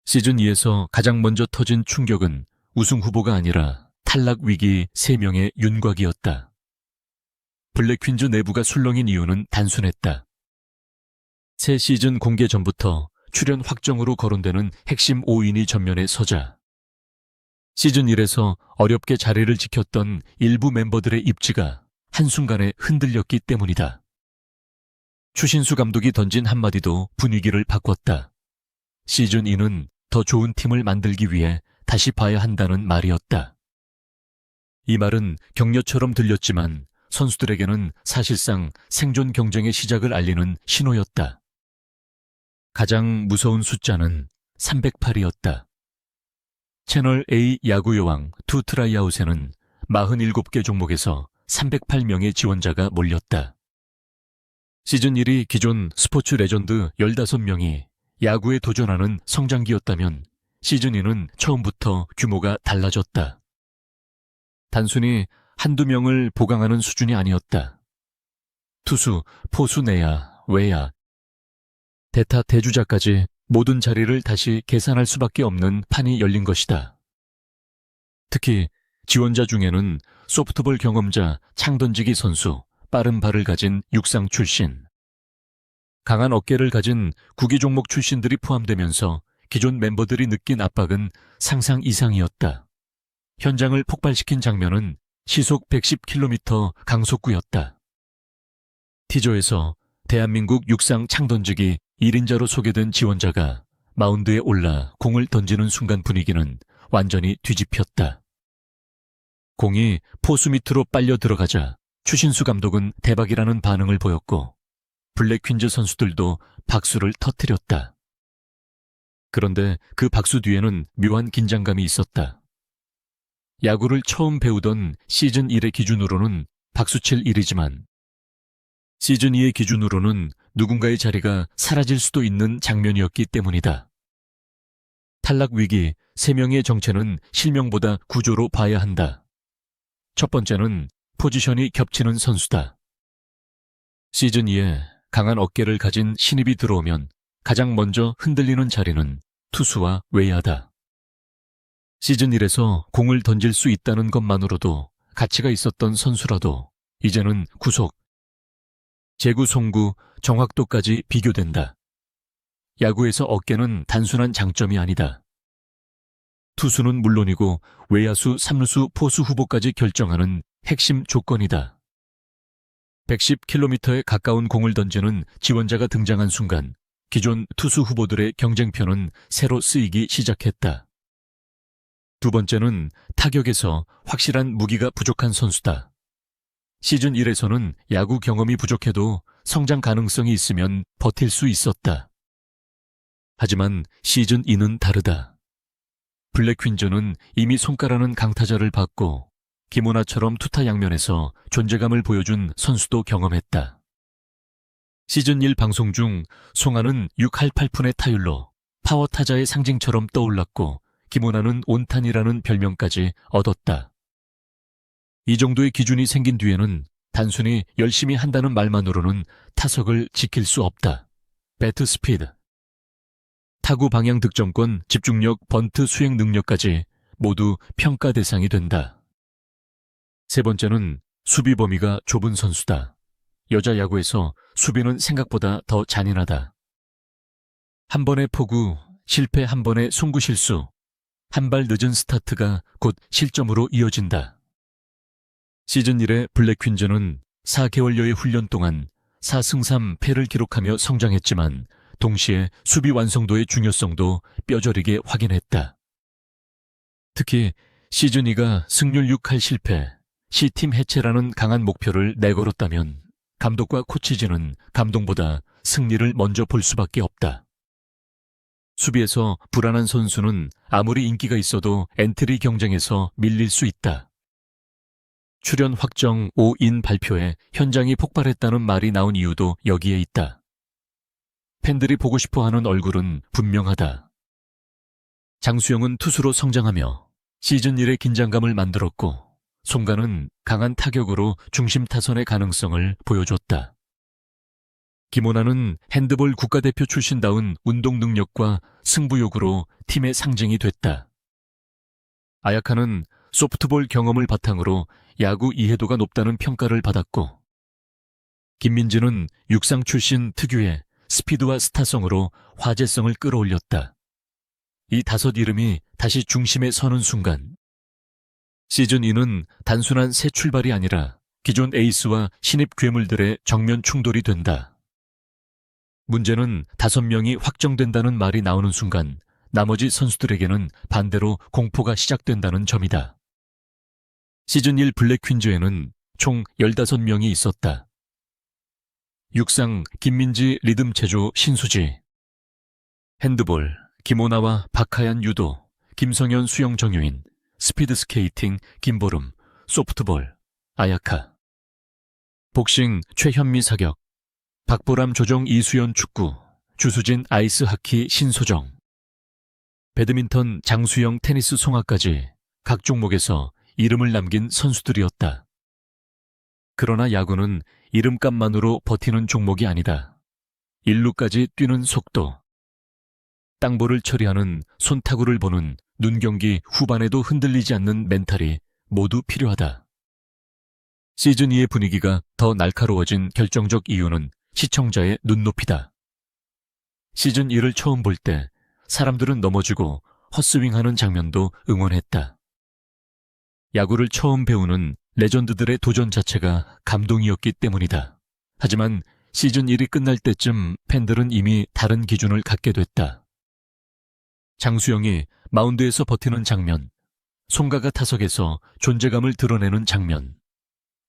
시즌2에서 가장 먼저 터진 충격은 우승 후보가 아니라 탈락 위기 3명의 윤곽이었다. 블랙퀸즈 내부가 술렁인 이유는 단순했다. 새 시즌 공개 전부터 출연 확정으로 거론되는 핵심 5인이 전면에 서자 시즌1에서 어렵게 자리를 지켰던 일부 멤버들의 입지가 한순간에 흔들렸기 때문이다. 추신수 감독이 던진 한마디도 분위기를 바꿨다. 시즌2는 더 좋은 팀을 만들기 위해 다시 봐야 한다는 말이었다. 이 말은 격려처럼 들렸지만 선수들에게는 사실상 생존 경쟁의 시작을 알리는 신호였다. 가장 무서운 숫자는 308이었다. 채널 A 야구요왕 투 트라이아웃에는 47개 종목에서 308명의 지원자가 몰렸다. 시즌1이 기존 스포츠 레전드 15명이 야구에 도전하는 성장기였다면 시즌2는 처음부터 규모가 달라졌다. 단순히 한두 명을 보강하는 수준이 아니었다. 투수, 포수 내야, 외야, 대타 대주자까지 모든 자리를 다시 계산할 수밖에 없는 판이 열린 것이다. 특히 지원자 중에는 소프트볼 경험자 창던지기 선수, 빠른 발을 가진 육상 출신, 강한 어깨를 가진 구기 종목 출신들이 포함되면서 기존 멤버들이 느낀 압박은 상상 이상이었다. 현장을 폭발시킨 장면은 시속 110km 강속구였다. 티저에서 대한민국 육상 창던지기 1인자로 소개된 지원자가 마운드에 올라 공을 던지는 순간 분위기는 완전히 뒤집혔다. 공이 포수 밑으로 빨려 들어가자 추신수 감독은 대박이라는 반응을 보였고 블랙퀸즈 선수들도 박수를 터뜨렸다. 그런데 그 박수 뒤에는 묘한 긴장감이 있었다. 야구를 처음 배우던 시즌1의 기준으로는 박수칠 일이지만 시즌2의 기준으로는 누군가의 자리가 사라질 수도 있는 장면이었기 때문이다. 탈락 위기 3명의 정체는 실명보다 구조로 봐야 한다. 첫 번째는 포지션이 겹치는 선수다. 시즌2에 강한 어깨를 가진 신입이 들어오면 가장 먼저 흔들리는 자리는 투수와 외야다. 시즌1에서 공을 던질 수 있다는 것만으로도 가치가 있었던 선수라도 이제는 구속, 제구 송구, 정확도까지 비교된다. 야구에서 어깨는 단순한 장점이 아니다. 투수는 물론이고 외야수, 3루수, 포수 후보까지 결정하는 핵심 조건이다. 110km에 가까운 공을 던지는 지원자가 등장한 순간 기존 투수 후보들의 경쟁편은 새로 쓰이기 시작했다. 두 번째는 타격에서 확실한 무기가 부족한 선수다. 시즌1에서는 야구 경험이 부족해도 성장 가능성이 있으면 버틸 수 있었다. 하지만 시즌2는 다르다. 블랙퀸즈는 이미 손가락은 강타자를 받고 김우나처럼 투타 양면에서 존재감을 보여준 선수도 경험했다. 시즌1 방송 중 송하는 6할8푼의 타율로 파워 타자의 상징처럼 떠올랐고 김우나는 온탄이라는 별명까지 얻었다. 이 정도의 기준이 생긴 뒤에는 단순히 열심히 한다는 말만으로는 타석을 지킬 수 없다. 배트 스피드, 타구 방향 득점권, 집중력, 번트 수행 능력까지 모두 평가 대상이 된다. 세 번째는 수비 범위가 좁은 선수다. 여자 야구에서 수비는 생각보다 더 잔인하다. 한 번의 포구, 실패 한 번의 송구 실수, 한 발 늦은 스타트가 곧 실점으로 이어진다. 시즌1의 블랙퀸즈는 4개월여의 훈련 동안 4승 3패를 기록하며 성장했지만 동시에 수비 완성도의 중요성도 뼈저리게 확인했다. 특히 시즌2가 승률 6할 실패, 시팀 해체라는 강한 목표를 내걸었다면 감독과 코치진은 감동보다 승리를 먼저 볼 수밖에 없다. 수비에서 불안한 선수는 아무리 인기가 있어도 엔트리 경쟁에서 밀릴 수 있다. 출연 확정 5인 발표에 현장이 폭발했다는 말이 나온 이유도 여기에 있다. 팬들이 보고 싶어하는 얼굴은 분명하다. 장수영은 투수로 성장하며 시즌1의 긴장감을 만들었고 송가는 강한 타격으로 중심 타선의 가능성을 보여줬다. 김오나는 핸드볼 국가대표 출신다운 운동 능력과 승부욕으로 팀의 상징이 됐다. 아야카는 소프트볼 경험을 바탕으로 야구 이해도가 높다는 평가를 받았고, 김민지는 육상 출신 특유의 스피드와 스타성으로 화제성을 끌어올렸다. 이 5 이름이 다시 중심에 서는 순간, 시즌2는 단순한 새 출발이 아니라 기존 에이스와 신입 괴물들의 정면 충돌이 된다. 문제는 5명이 확정된다는 말이 나오는 순간 나머지 선수들에게는 반대로 공포가 시작된다는 점이다. 시즌1 블랙 퀸즈에는 총 15명이 있었다. 육상 김민지 리듬 체조 신수지, 핸드볼 김오나와 박하얀 유도, 김성현 수영 정유인, 스피드 스케이팅 김보름, 소프트볼 아야카, 복싱 최현미 사격, 박보람 조정 이수연 축구, 주수진 아이스 하키 신소정, 배드민턴 장수영 테니스 송아까지 각 종목에서 이름을 남긴 선수들이었다. 그러나 야구는 이름값만으로 버티는 종목이 아니다. 1루까지 뛰는 속도, 땅볼을 처리하는 손타구를 보는 눈경기 후반에도 흔들리지 않는 멘탈이 모두 필요하다. 시즌2의 분위기가 더 날카로워진 결정적 이유는 시청자의 눈높이다. 시즌1을 처음 볼 때 사람들은 넘어지고 헛스윙하는 장면도 응원했다. 야구를 처음 배우는 레전드들의 도전 자체가 감동이었기 때문이다. 하지만 시즌1이 끝날 때쯤 팬들은 이미 다른 기준을 갖게 됐다. 장수영이 마운드에서 버티는 장면, 송가가 타석에서 존재감을 드러내는 장면,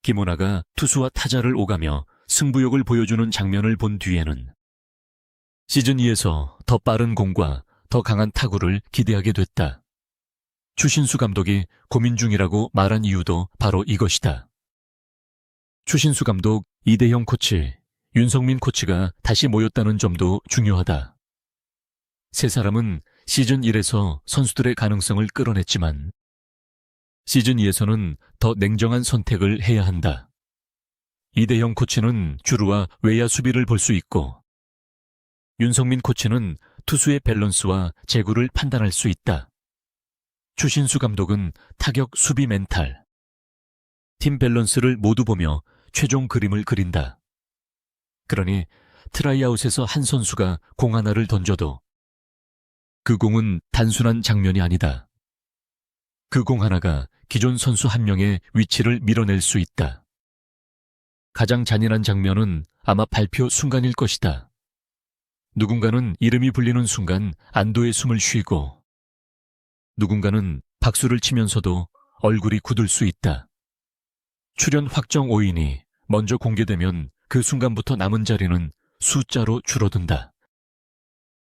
김오나가 투수와 타자를 오가며 승부욕을 보여주는 장면을 본 뒤에는 시즌2에서 더 빠른 공과 더 강한 타구를 기대하게 됐다. 추신수 감독이 고민 중이라고 말한 이유도 바로 이것이다. 추신수 감독, 이대형 코치, 윤성민 코치가 다시 모였다는 점도 중요하다. 세 사람은 시즌1에서 선수들의 가능성을 끌어냈지만 시즌2에서는 더 냉정한 선택을 해야 한다. 이대형 코치는 주루와 외야 수비를 볼 수 있고, 윤성민 코치는 투수의 밸런스와 제구를 판단할 수 있다. 추신수 감독은 타격 수비 멘탈, 팀 밸런스를 모두 보며 최종 그림을 그린다. 그러니 트라이아웃에서 한 선수가 공 하나를 던져도 그 공은 단순한 장면이 아니다. 그 공 하나가 기존 선수 한 명의 위치를 밀어낼 수 있다. 가장 잔인한 장면은 아마 발표 순간일 것이다. 누군가는 이름이 불리는 순간 안도의 숨을 쉬고, 누군가는 박수를 치면서도 얼굴이 굳을 수 있다. 출연 확정 5인이 먼저 공개되면 그 순간부터 남은 자리는 숫자로 줄어든다.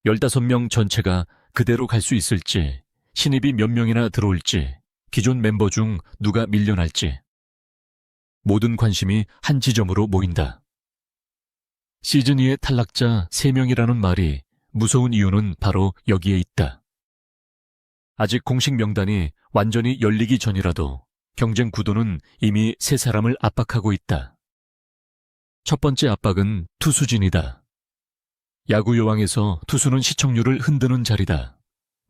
15명 전체가 그대로 갈 수 있을지, 신입이 몇 명이나 들어올지, 기존 멤버 중 누가 밀려날지, 모든 관심이 한 지점으로 모인다. 시즌2의 탈락자 3명이라는 말이 무서운 이유는 바로 여기에 있다. 아직 공식 명단이 완전히 열리기 전이라도 경쟁 구도는 이미 3사람을 압박하고 있다. 첫 번째 압박은 투수진이다. 야구 여왕에서 투수는 시청률을 흔드는 자리다.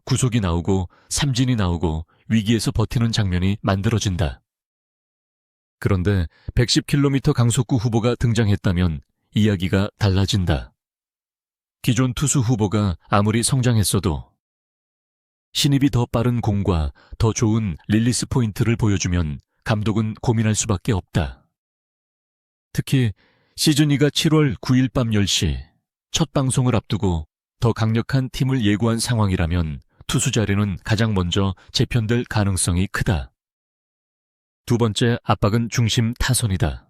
구속이 나오고 삼진이 나오고 위기에서 버티는 장면이 만들어진다. 그런데 110km 강속구 후보가 등장했다면 이야기가 달라진다. 기존 투수 후보가 아무리 성장했어도 신입이 더 빠른 공과 더 좋은 릴리스 포인트를 보여주면 감독은 고민할 수밖에 없다. 특히 시즌2가 7월 9일 밤 10시 첫 방송을 앞두고 더 강력한 팀을 예고한 상황이라면 투수 자리는 가장 먼저 재편될 가능성이 크다. 두 번째 압박은 중심 타선이다.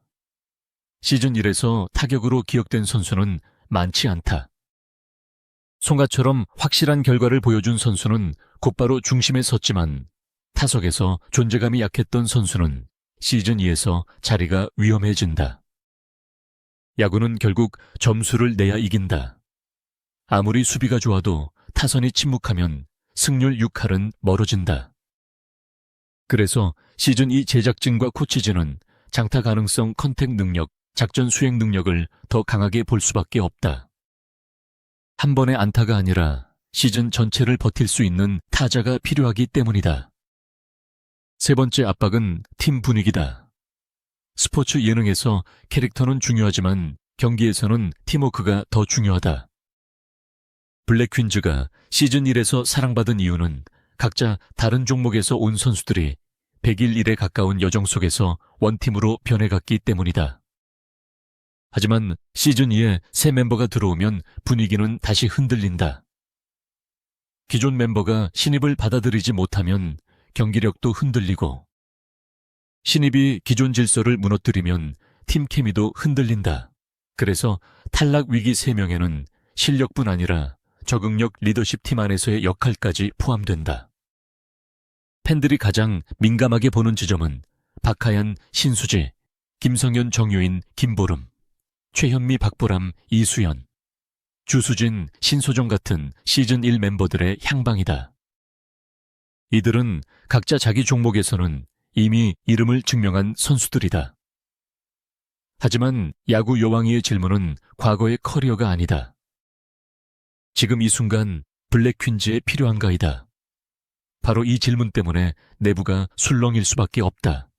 시즌1에서 타격으로 기억된 선수는 많지 않다. 송가처럼 확실한 결과를 보여준 선수는 곧바로 중심에 섰지만 타석에서 존재감이 약했던 선수는 시즌2에서 자리가 위험해진다. 야구는 결국 점수를 내야 이긴다. 아무리 수비가 좋아도 타선이 침묵하면 승률 6할은 멀어진다. 그래서 시즌2 제작진과 코치진은 장타 가능성 컨택 능력, 작전 수행 능력을 더 강하게 볼 수밖에 없다. 한 번의 안타가 아니라 시즌 전체를 버틸 수 있는 타자가 필요하기 때문이다. 세 번째 압박은 팀 분위기다. 스포츠 예능에서 캐릭터는 중요하지만 경기에서는 팀워크가 더 중요하다. 블랙 퀸즈가 시즌 1에서 사랑받은 이유는 각자 다른 종목에서 온 선수들이 100일 일에 가까운 여정 속에서 원팀으로 변해갔기 때문이다. 하지만 시즌 2에 새 멤버가 들어오면 분위기는 다시 흔들린다. 기존 멤버가 신입을 받아들이지 못하면 경기력도 흔들리고, 신입이 기존 질서를 무너뜨리면 팀 케미도 흔들린다. 그래서 탈락 위기 3명에는 실력뿐 아니라 적응력 리더십 팀 안에서의 역할까지 포함된다. 팬들이 가장 민감하게 보는 지점은 박하연, 신수지, 김성현, 정유인, 김보름, 최현미, 박보람, 이수연, 주수진, 신소정 같은 시즌 1 멤버들의 향방이다. 이들은 각자 자기 종목에서는 이미 이름을 증명한 선수들이다. 하지만 야구 여왕이의 질문은 과거의 커리어가 아니다. 지금 이 순간 블랙 퀸즈에 필요한가이다. 바로 이 질문 때문에 내부가 술렁일 수밖에 없다.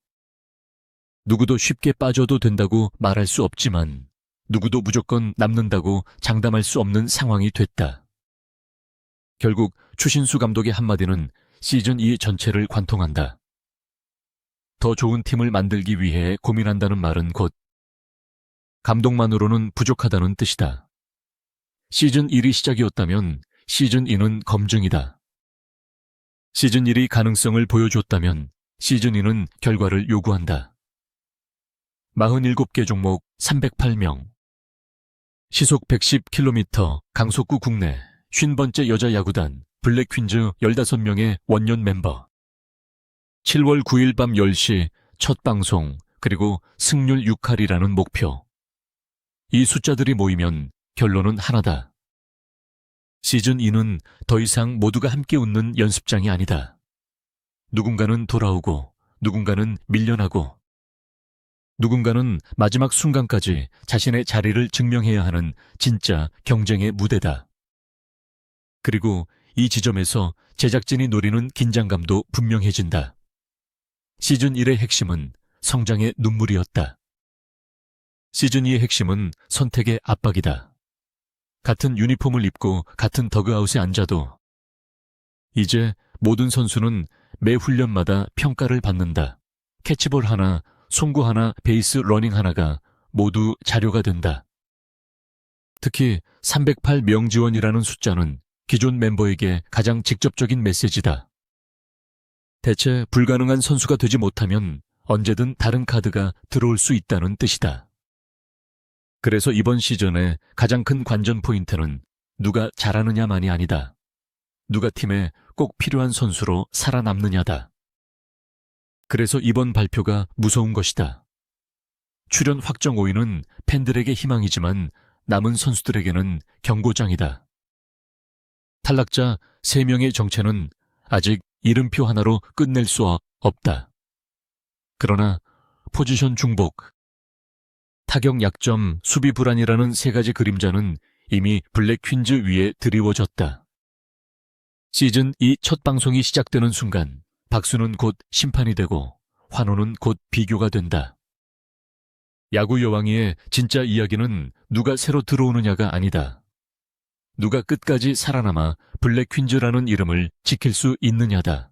누구도 쉽게 빠져도 된다고 말할 수 없지만 누구도 무조건 남는다고 장담할 수 없는 상황이 됐다. 결국 추신수 감독의 한마디는 시즌2 전체를 관통한다. 더 좋은 팀을 만들기 위해 고민한다는 말은 곧 감독만으로는 부족하다는 뜻이다. 시즌 1이 시작이었다면 시즌 2는 검증이다. 시즌 1이 가능성을 보여줬다면 시즌 2는 결과를 요구한다. 47개 종목 308명. 시속 110km 강속구 국내 50번째 여자 야구단 블랙 퀸즈 15명의 원년 멤버. 7월 9일 밤 10시 첫 방송 그리고 승률 6할이라는 목표. 이 숫자들이 모이면 결론은 하나다. 시즌 2는 더 이상 모두가 함께 웃는 연습장이 아니다. 누군가는 돌아오고 누군가는 밀려나고 누군가는 마지막 순간까지 자신의 자리를 증명해야 하는 진짜 경쟁의 무대다. 그리고 이 지점에서 제작진이 노리는 긴장감도 분명해진다. 시즌 1의 핵심은 성장의 눈물이었다. 시즌 2의 핵심은 선택의 압박이다. 같은 유니폼을 입고 같은 더그아웃에 앉아도 이제 모든 선수는 매 훈련마다 평가를 받는다. 캐치볼 하나, 송구 하나, 베이스 러닝 하나가 모두 자료가 된다. 특히 308 명지원이라는 숫자는 기존 멤버에게 가장 직접적인 메시지다. 대체 불가능한 선수가 되지 못하면 언제든 다른 카드가 들어올 수 있다는 뜻이다. 그래서 이번 시즌의 가장 큰 관전 포인트는 누가 잘하느냐만이 아니다. 누가 팀에 꼭 필요한 선수로 살아남느냐다. 그래서 이번 발표가 무서운 것이다. 출연 확정 5위는 팬들에게 희망이지만 남은 선수들에게는 경고장이다. 탈락자 3명의 정체는 아직 이름표 하나로 끝낼 수 없다. 그러나 포지션 중복, 타격 약점, 수비 불안이라는 3가지 그림자는 이미 블랙 퀸즈 위에 드리워졌다. 시즌 2 첫 방송이 시작되는 순간 박수는 곧 심판이 되고 환호는 곧 비교가 된다. 야구 여왕이의 진짜 이야기는 누가 새로 들어오느냐가 아니다. 누가 끝까지 살아남아 블랙 퀸즈라는 이름을 지킬 수 있느냐다.